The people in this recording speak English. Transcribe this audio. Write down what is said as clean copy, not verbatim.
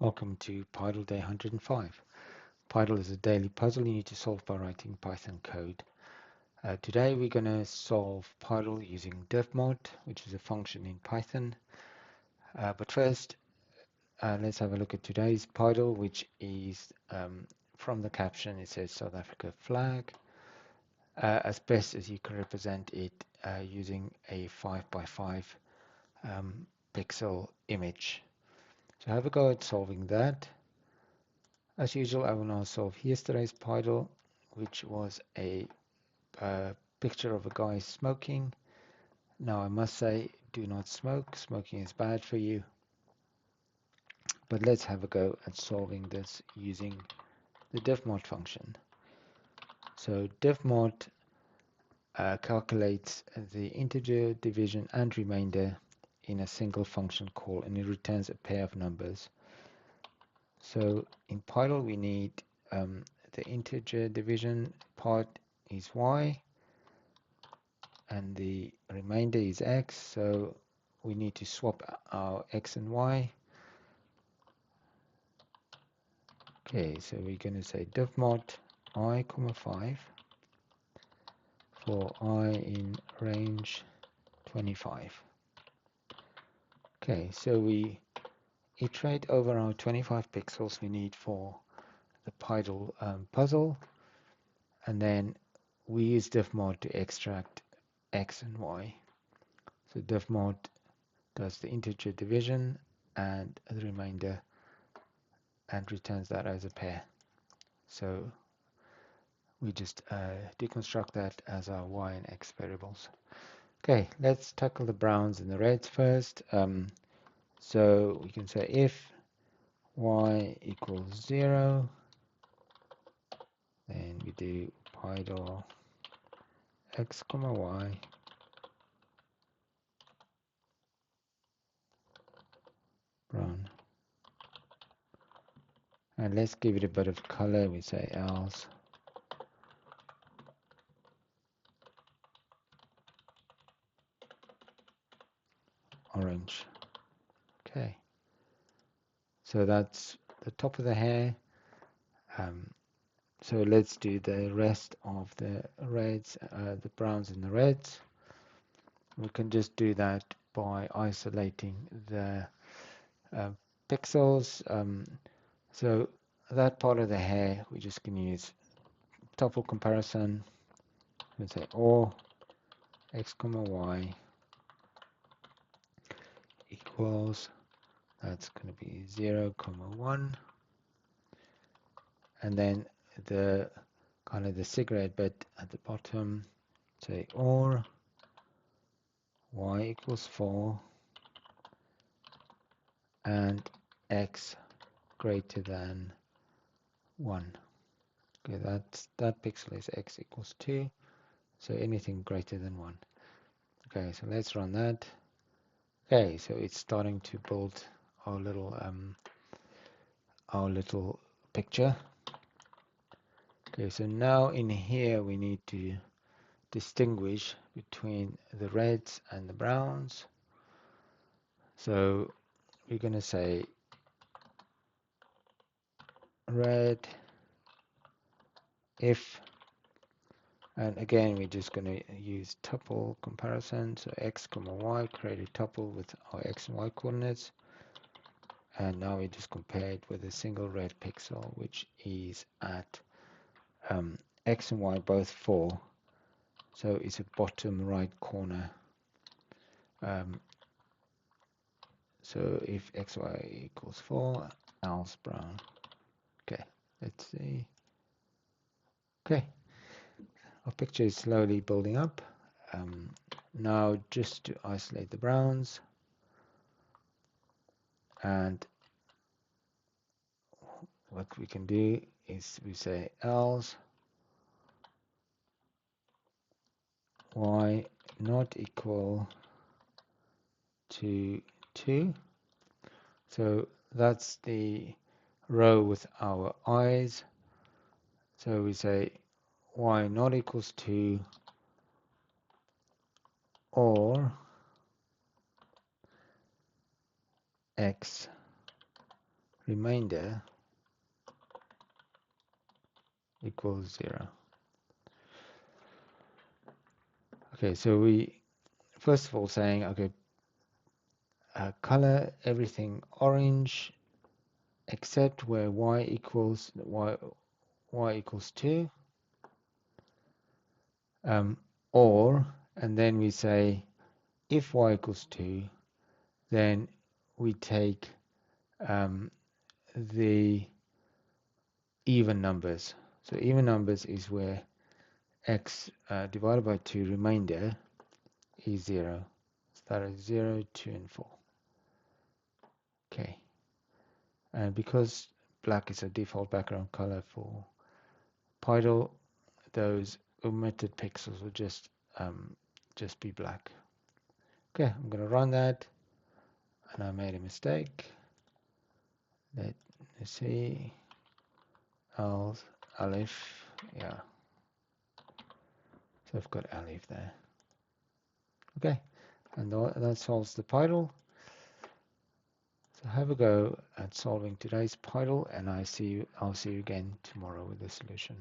Welcome to Pydle Day 105. Pydle is a daily puzzle you need to solve by writing Python code. Today we're going to solve Pydle using divmod, which is a function in Python. But first, let's have a look at today's Pydle, which is from the caption, it says South Africa flag, as best as you can represent it using a 5 by 5 pixel image. So have a go at solving that. As usual, I will now solve yesterday's Pydle, which was a picture of a guy smoking. Now, I must say, do not smoke. Smoking is bad for you. But let's have a go at solving this using the divmod function. So divmod calculates the integer, division, and remainder in a single function call, and it returns a pair of numbers. So in Pydle, we need the integer division part is y, and the remainder is x, so we need to swap our x and y. Okay, so we're going to say divmod I, 5 for I in range 25. Okay, so we iterate over our 25 pixels we need for the Pydle puzzle, and then we use divmod to extract x and y. So divmod does the integer division and the remainder and returns that as a pair. So we just deconstruct that as our y and x variables. Okay, let's tackle the browns and the reds first. So we can say if y equals 0, then we do Pydle x comma y brown. And let's give it a bit of color. We say else orange. Okay, so that's the top of the hair. So let's do the rest of the reds, the browns and the reds. We can just do that by isolating the uh, pixels. So that part of the hair, we just can use tuple comparison. We say or x comma y equals, that's going to be 0 comma 1, and then the kind of the cigarette bit at the bottom, say or y equals 4 and x greater than 1. Okay, that pixel is x equals 2, so anything greater than 1. Okay, so let's run that. Okay, so it's starting to build our little picture. Okay, so now in here we need to distinguish between the reds and the browns. So we're going to say red if, and again we're just going to use tuple comparison. So x comma y, create a tuple with our x and y coordinates, and now we just compare it with a single red pixel which is at x and y both 4, so it's a bottom right corner. So if xy equals 4, else brown. Okay, let's see. Okay, our picture is slowly building up. Now just to isolate the browns, and what we can do is we say else y not equal to 2. So that's the row with our eyes. So we say y not equals 2 or x remainder equals 0. Okay, so we first of all saying, okay, color everything orange except where y equals 2, or, and then we say if y equals 2, then we take the even numbers. So even numbers is where x divided by 2 remainder is 0. So that is 0, 2, and 4. Okay. And because black is a default background color for Pydle, those omitted pixels will just be black. Okay, I'm going to run that, and I made a mistake. Let's see. Alif, yeah. So I've got Alif there. Okay, and that solves the Pydle. So have a go at solving today's Pydle, and I'll see you again tomorrow with the solution.